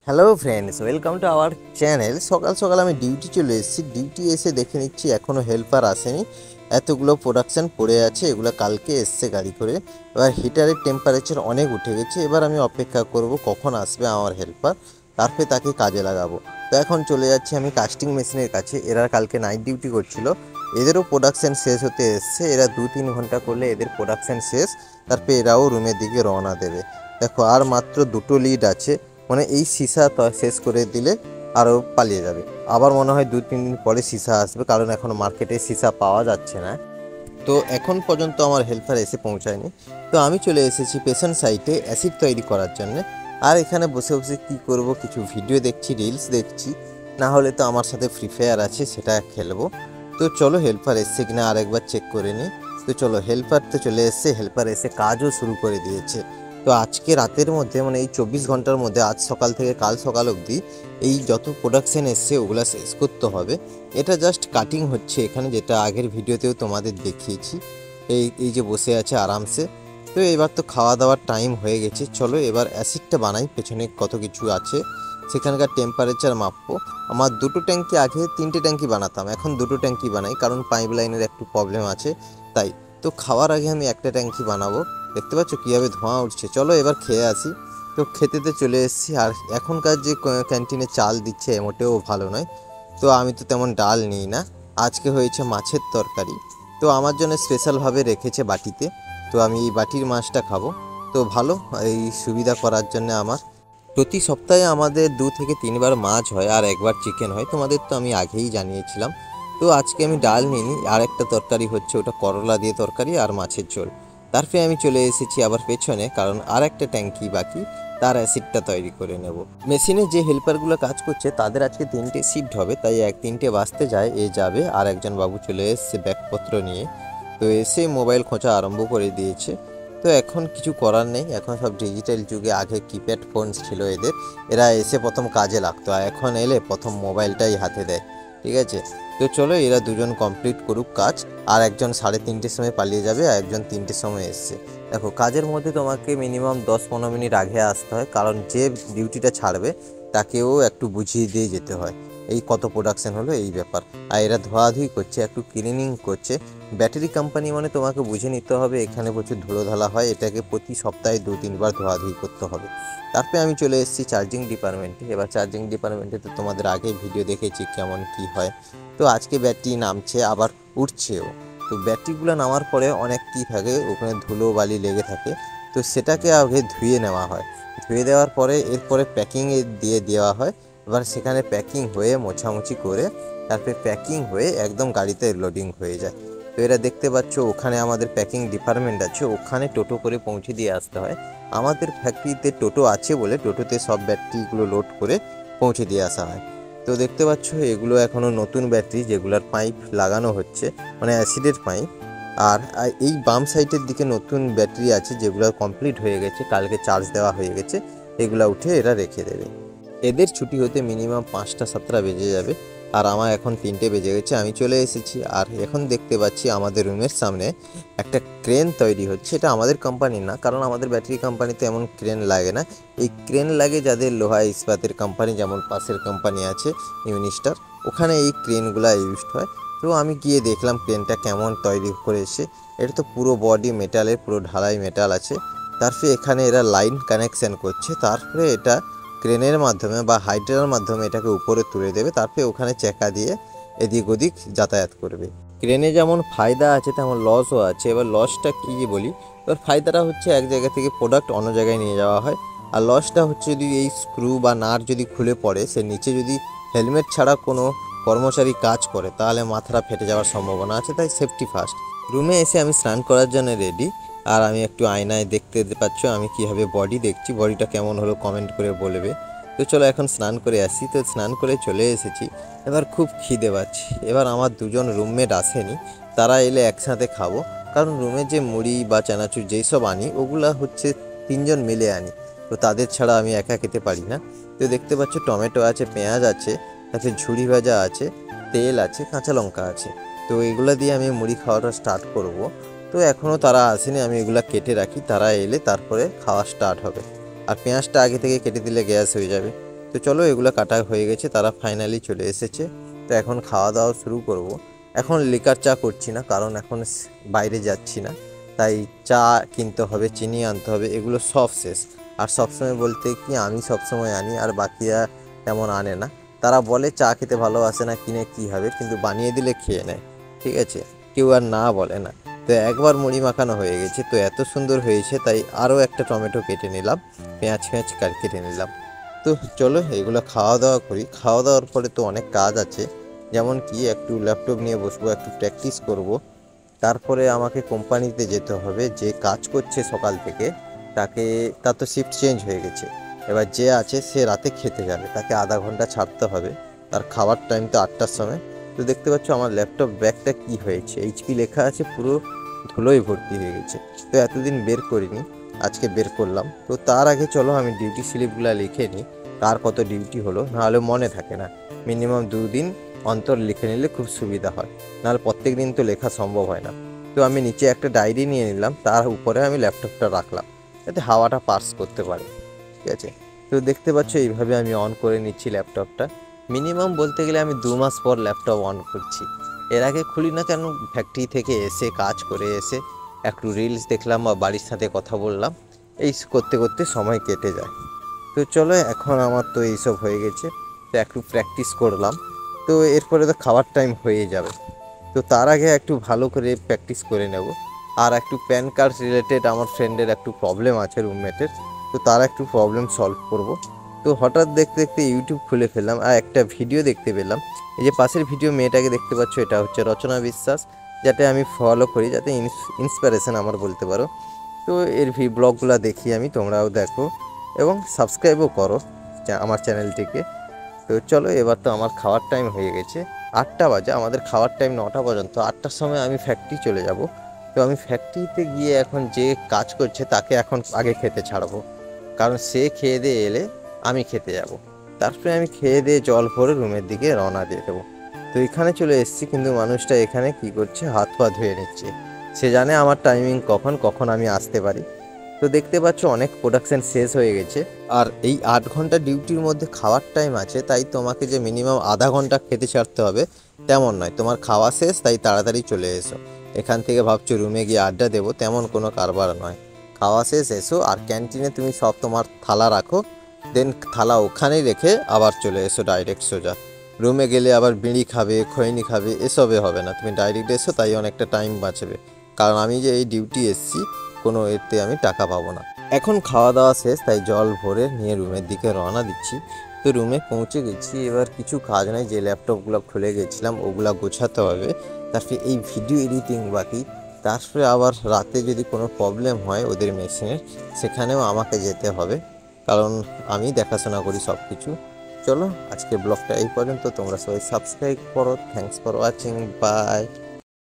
Hello friends, welcome to our channel. সকাল সকাল আমি ডিউটি চলে এসেছি। ডিউটি এসে দেখে নিচ্ছি এখনও হেল্পার আসেনি। এতগুলো প্রোডাকশান পড়ে আছে, এগুলো কালকে এসছে গাড়ি করে। এবার হিটারের টেম্পারেচার অনেক উঠে গেছে। এবার আমি অপেক্ষা করব কখন আসবে আমার হেল্পার, তারপরে তাকে কাজে লাগাবো। তো এখন চলে যাচ্ছি আমি কাস্টিং মেশিনের কাছে। এরা কালকে নাইট ডিউটি করছিল, এদেরও প্রোডাকশান শেষ হতে এসছে। এরা 2-3 ঘন্টা করলে এদের প্রোডাকশান শেষ, তারপরে এরাও রুমের দিকে রওনা দেবে। দেখো আর মাত্র দুটো লিড আছে, মানে এই সীসা শেষ করে দিলে আরও পালিয়ে যাবে। আবার মনে হয় 2-3 দিন পরে সীসা আসবে, কারণ এখন মার্কেটে সীসা পাওয়া যাচ্ছে না। তো এখন পর্যন্ত আমার হেল্পার এসে পৌঁছায়নি। তো আমি চলে এসেছি পেশেন্ট সাইটে অ্যাসিড তৈরি করার জন্য। আর এখানে বসে বসে কী করব, কিছু ভিডিও দেখছি, রিলস দেখছি, না হলে তো আমার সাথে ফ্রি ফায়ার আছে, সেটা খেলবো। তো চলো হেল্পার এসছে কিনা আরেকবার চেক করে নিই। তো চলো, হেল্পার তো চলে এসছে, হেল্পার এসে কাজও শুরু করে দিয়েছে। তো আজকে রাতের মধ্যে, মানে এই 24 ঘন্টার মধ্যে, আজ সকাল থেকে কাল সকাল অবধি এই যত প্রোডাকশান এসছে ওগুলো শেষ করতে হবে। এটা জাস্ট কাটিং হচ্ছে এখানে, যেটা আগের ভিডিওতেও তোমাদের দেখিয়েছি। এই এই যে বসে আছে আরামসে। তো এবার তো খাওয়া দাওয়ার টাইম হয়ে গেছে, চলো এবার অ্যাসিডটা বানাই। পেছনে কত কিছু আছে, সেখানকার টেম্পারেচার মাপবো। আমার 2টো ট্যাঙ্কি, আগে 3টে ট্যাঙ্কি বানাতাম, এখন 2টো ট্যাঙ্কি বানাই, কারণ পাইপ লাইনের একটু প্রবলেম আছে তাই। তো খাওয়ার আগে আমি একটা ট্যাঙ্কি বানাবো। দেখতে পাচ্ছ কীভাবে ধোঁয়া উঠছে। চলো এবার খেয়ে আসি। তো খেতেতে চলে এসেছি। আর এখনকার যে ক্যান্টিনে চাল দিচ্ছে মোটেও ভালো নয়। তো আমি তো তেমন ডাল নিই না। আজকে হয়েছে মাছের তরকারি, তো আমার জন্য স্পেশালভাবে রেখেছে বাটিতে। তো আমি এই বাটির মাছটা খাবো। তো ভালো, এই সুবিধা করার জন্য আমার প্রতি সপ্তাহে আমাদের 2 থেকে 3 বার মাছ হয়, আর একবার চিকেন হয়। তোমাদের তো আমি আগেই জানিয়েছিলাম। তো আজকে আমি ডাল নিইনি, আর একটা তরকারি হচ্ছে, ওটা করলা দিয়ে তরকারি আর মাছের ঝোল। তারপরে আমি চলে এসেছি আবার পেছনে, কারণ আর একটা ট্যাঙ্কি বাকি, তার অ্যাসিডটা তৈরি করে নেব। মেশিনে যে হেল্পারগুলো কাজ করছে তাদের আজকে 3টে শিফট হবে, তাই 3টে বাজতে যায় এ যাবে। আর একজন বাবু চলে এসছে ব্যাগপত্র নিয়ে। তো এসে মোবাইল খোঁচা আরম্ভ করে দিয়েছে। তো এখন কিছু করার নেই, এখন সব ডিজিটাল যুগে। আগে কিপ্যাড ফোন ছিল এদের, এরা এসে প্রথম কাজে লাগতো, আর এখন এলে প্রথম মোবাইলটাই হাতে দেয়। ঠিক আছে, তো চলো এরা দুজন কমপ্লিট করুক কাজ। আর একজন 3:30-র সময় পালিয়ে যাবে, আর একজন 3টের সময় এসছে। দেখো কাজের মধ্যে তোমাকে মিনিমাম 10-15 মিনিট আগে আসতে হয়, কারণ যে ডিউটিটা ছাড়বে তাকেও একটু বুঝিয়ে দিয়ে যেতে হয় এই কত প্রোডাকশান হলো, এই ব্যাপার। আর এরা ধোয়াধুয়ি করছে, একটু ক্লিনিং করছে। ব্যাটারি কোম্পানি মানে তোমাকে বুঝে নিতে হবে, এখানে প্রচুর ধুলো ধালা হয়, এটাকে প্রতি সপ্তাহে 2-3 বার ধোয়াধুয়ি করতে হবে। তারপরে আমি চলে এসেছি চার্জিং ডিপার্টমেন্টে। এবার চার্জিং ডিপার্টমেন্টে তো তোমাদের আগে ভিডিও দেখেছি কেমন কি হয়। তো আজকে ব্যাটারি নামছে, আবার উঠছেও। তো ব্যাটারিগুলো নামার পরে অনেক কী থাকে, ওখানে ধুলো বালি লেগে থাকে। তো সেটাকে আগে ধুয়ে নেওয়া হয়। ধুয়ে দেওয়ার পরে এরপরে প্যাকিংয়ে দিয়ে দেওয়া হয়। এবার সেখানে প্যাকিং হয়ে মোছামুছি করে তারপরে প্যাকিং হয়ে একদম গাড়িতে লোডিং হয়ে যায়। তো এরা দেখতে পাচ্ছ ওখানে আমাদের প্যাকিং ডিপার্টমেন্ট আছে, ওখানে টোটো করে পৌঁছে দিয়ে আসতে হয়। আমাদের ফ্যাক্টরিতে টোটো আছে বলে টোটোতে সব ব্যাটারিগুলো লোড করে পৌঁছে দিয়ে আসা হয়। তো দেখতে পাচ্ছ এগুলো এখনও নতুন ব্যাটারি, যেগুলোর পাইপ লাগানো হচ্ছে, মানে অ্যাসিডের পাইপ। আর এই বাম সাইডের দিকে নতুন ব্যাটারি আছে, যেগুলো কমপ্লিট হয়ে গেছে, কালকে চার্জ দেওয়া হয়ে গেছে। এগুলো উঠে এরা রেখে দেবে। এদের ছুটি হতে মিনিমাম 5টা-7টা বেজে যাবে, আর আমার এখন 3টে বেজে গেছে। আমি চলে এসেছি, আর এখন দেখতে পাচ্ছি আমাদের রুমের সামনে একটা ক্রেন তৈরি হচ্ছে। এটা আমাদের কোম্পানির না, কারণ আমাদের ব্যাটারি কোম্পানিতে এমন ক্রেন লাগে না। এই ক্রেন লাগে যাদের লোহা ইস্পাতের কোম্পানি, যেমন পাশের কোম্পানি আছে ইউনিস্টার, ওখানে এই ক্রেনগুলো ইউজড হয়। তো আমি গিয়ে দেখলাম ক্রেনটা কেমন তৈরি করেছে। এটা তো পুরো বডি মেটালের, পুরো ঢালাই মেটাল আছে। তারপরে এখানে এরা লাইন কানেকশান করছে, তারপরে এটা ক্রেনের মাধ্যমে বা হাইড্রার মাধ্যমে এটাকে উপরে তুলে দেবে, তারপরে ওখানে চাকা দিয়ে এদিক ওদিক যাতায়াত করবে। ক্রেনে যেমন ফায়দা আছে তেমন লসও আছে। এবার লসটা কী বলি, এবার ফায়দাটা হচ্ছে এক জায়গা থেকে প্রোডাক্ট অন্য জায়গায় নিয়ে যাওয়া হয়। আর লসটা হচ্ছে যদি এই স্ক্রু বা নাট যদি খুলে পড়ে, সে নিচে যদি হেলমেট ছাড়া কোনো কর্মচারী কাজ করে, তাহলে মাথাটা ফেটে যাওয়ার সম্ভাবনা আছে, তাই সেফটি ফার্স্ট। রুমে এসে আমি স্নান করার জন্য রেডি। আর আমি একটু আয়নায় দেখতে পাচ্ছ আমি কীভাবে বডি দেখছি, বডিটা কেমন হলো কমেন্ট করে বলবে। তো চলো এখন স্নান করে আসি। তো স্নান করে চলে এসেছি, এবার খুব খিদে পাচ্ছে। এবার আমার 2জন রুমমেট আসেনি, তারা এলে একসাথে খাবো। কারণ রুমে যে মুড়ি বা চানাচুর যেই সব আনি, ওগুলা হচ্ছে 3জন মিলে আনি। তো তাদের ছাড়া আমি একা খেতে পারি না। তো দেখতে পাচ্ছ টমেটো আছে, পেঁয়াজ আছে, তারপরে ঝুড়ি ভাজা আছে, তেল আছে, কাঁচা লঙ্কা আছে। তো এগুলো দিয়ে আমি মুড়ি খাওয়াটা স্টার্ট করব। তো এখনও তারা আসেনি, আমি এগুলা কেটে রাখি, তারা এলে তারপরে খাওয়া স্টার্ট হবে। আর পেঁয়াজটা আগে থেকে কেটে দিলে গ্যাস হয়ে যাবে। তো চলো এগুলো কাটা হয়ে গেছে, তারা ফাইনালি চলে এসেছে। তো এখন খাওয়া দাওয়া শুরু করব। এখন লিকার চা করছি না, কারণ এখন বাইরে যাচ্ছি না, তাই চা কিনতে হবে, চিনি আনতে হবে, এগুলো সব শেষ। আর সবসময় বলতে কি আমি সবসময় আনি আর বাকিরা তেমন আনে না। তারা বলে চা খেতে ভালোবাসে না, কিনে কী হবে, কিন্তু বানিয়ে দিলে খেয়ে নেয়, ঠিক আছে, কেউ আর না বলে না। তো একবার মুড়ি মাখানো হয়ে গেছে, তো এত সুন্দর হয়েছে তাই আরও একটা টমেটো কেটে নিলাম, পেঁয়াজ কেটে নিলাম। তো চলো এগুলো খাওয়া দাওয়া করি। খাওয়া দাওয়ার পরে তো অনেক কাজ আছে, যেমন কি একটু ল্যাপটপ নিয়ে বসবো, একটু প্র্যাকটিস করব। তারপরে আমাকে কোম্পানিতে যেতে হবে, যে কাজ করছে সকাল থেকে তার তো শিফট চেঞ্জ হয়ে গেছে। এবার যে আছে সে রাতে খেতে যাবে, তাকে আধা ঘন্টা ছাড়তে হবে, তার খাওয়ার টাইম তো 8টার সময়। তো দেখতে পাচ্ছ আমার ল্যাপটপ ব্যাগটা কি হয়েছে, এইচপি লেখা আছে, পুরো ধুলোয় ভর্তি হয়ে গেছে। তো এতদিন বের করিনি, আজকে বের করলাম। তো তার আগে চলো আমি ডিউটি স্লিপগুলো লিখে নিই, কার কত ডিউটি হলো, নাহলে মনে থাকে না। মিনিমাম 2 দিন অন্তর লিখে নিলে খুব সুবিধা হয়, নাহলে প্রত্যেক দিন তো লেখা সম্ভব হয় না। তো আমি নিচে একটা ডায়েরি নিয়ে নিলাম, তার উপরে আমি ল্যাপটপটা রাখলাম যাতে হাওয়াটা পাস করতে পারে, ঠিক আছে। তো দেখতে পাচ্ছ এইভাবে আমি অন করে নিচ্ছি ল্যাপটপটা। মিনিমাম বলতে গেলে আমি 2 মাস পর ল্যাপটপ অন করছি। এর আগে খুলি না কেন, ফ্যাক্টরি থেকে এসে কাজ করে এসে একটু রিলস দেখলাম বা বাড়ির সাথে কথা বললাম, এই করতে করতে সময় কেটে যায়। তো চলো এখন আমার তো এইসব হয়ে গেছে, তো একটু প্র্যাকটিস করলাম। তো এরপরে তো খাওয়ার টাইম হয়ে যাবে, তো তার আগে একটু ভালো করে প্র্যাকটিস করে নেব। আর একটু প্যান কার্ড রিলেটেড আমার ফ্রেন্ডের একটু প্রবলেম আছে, রুমমেটের, তো তার একটু প্রবলেম সলভ করব। তো হঠাৎ দেখতে দেখতে ইউটিউব খুলে ফেললাম আর একটা ভিডিও দেখতে পেলাম। এই যে পাশের ভিডিও মেয়েটাকে দেখতে পাচ্ছ, এটা হচ্ছে রচনা বিশ্বাস, যাতে আমি ফলো করি, যাতে ইন্সপিরেশন আমার বলতে পারো। তো এর ব্লগগুলো দেখি আমি, তোমরাও দেখো এবং সাবস্ক্রাইবও করো আমার চ্যানেলটিকে। তো চলো এবার তো আমার খাওয়ার টাইম হয়ে গেছে, 8টা বাজে, আমাদের খাওয়ার টাইম 9টা পর্যন্ত। 8টার সময় আমি ফ্যাক্টরি চলে যাব। তো আমি ফ্যাক্টরিতে গিয়ে এখন যে কাজ করছে তাকে এখন আগে খেতে ছাড়বো, কারণ সে খেয়ে দিয়ে এলে আমি খেতে যাব। তারপরে আমি খেয়ে দিয়ে জল ভরে রুমের দিকে রওনা দিয়ে দেবো। তো এখানে চলে এসেছি, কিন্তু মানুষটা এখানে কি করছে, হাত পা ধুয়ে নিচ্ছে। সে জানে আমার টাইমিং কখন কখন আমি আসতে পারি। তো দেখতে পাচ্ছ অনেক প্রোডাকশন শেষ হয়ে গেছে, আর এই 8 ঘন্টা ডিউটির মধ্যে খাওয়ার টাইম আছে, তাই তোমাকে যে মিনিমাম আধা ঘন্টা খেতে ছাড়তে হবে তেমন নয়। তোমার খাওয়া শেষ, তাই তাড়াতাড়ি চলে এসো। এখান থেকে ভাবছো রুমে গিয়ে আড্ডা দেবো, তেমন কোনো কারবার নয়। খাওয়া শেষ এসো, আর ক্যান্টিনে তুমি সব তোমার থালা রাখো, দেন থালা ওখানেই রেখে আবার চলে এসো ডাইরেক্ট সোজা। রুমে গেলে আবার বিড়ি খাবে, খৈনি খাবে, এসবে হবে না, তুমি ডাইরেক্ট এসো, তাই অনেকটা টাইম বাঁচবে। কারণ আমি যে এই ডিউটি এসছি, কোনো এতে আমি টাকা পাবো না। এখন খাওয়া দাওয়া শেষ, তাই জল ভরে নিয়ে রুমের দিকে রওনা দিচ্ছি। তো রুমে পৌঁছে গেছি, এবার কিছু কাজ নাই, যে ল্যাপটপগুলো খুলে গেছিলাম ওগুলা গোছাতে হবে। তারপরে এই ভিডিও এডিটিং বাকি। তারপরে আবার রাতে যদি কোনো প্রবলেম হয় ওদের মেশিনের, সেখানেও আমাকে যেতে হবে, কারণ আমি দেখাশোনা করি সব কিছু। চলো আজকে ব্লগটা এই পর্যন্ত, তোমরা সবাই সাবস্ক্রাইব করো। Thanks for watching, by.